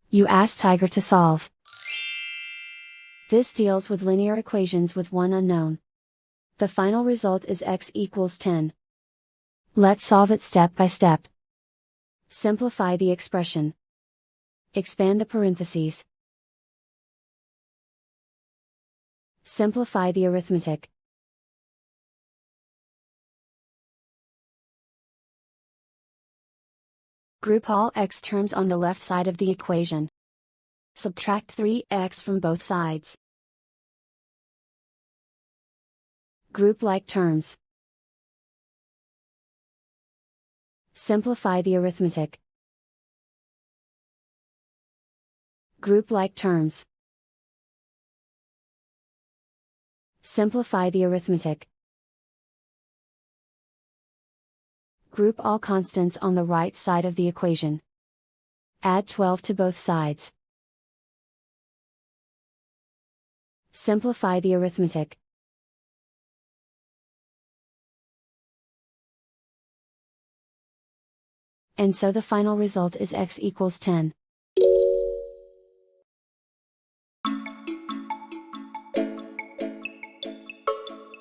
You ask Tiger to solve. This deals with linear equations with one unknown. The final result is x equals 10. Let's solve it step by step. Simplify the expression. Expand the parentheses. Simplify the arithmetic. Group all x terms on the left side of the equation. Subtract 3x from both sides. Group like terms. Simplify the arithmetic. Group like terms. Simplify the arithmetic. Group all constants on the right side of the equation. Add 12 to both sides. Simplify the arithmetic. And so the final result is x equals 10.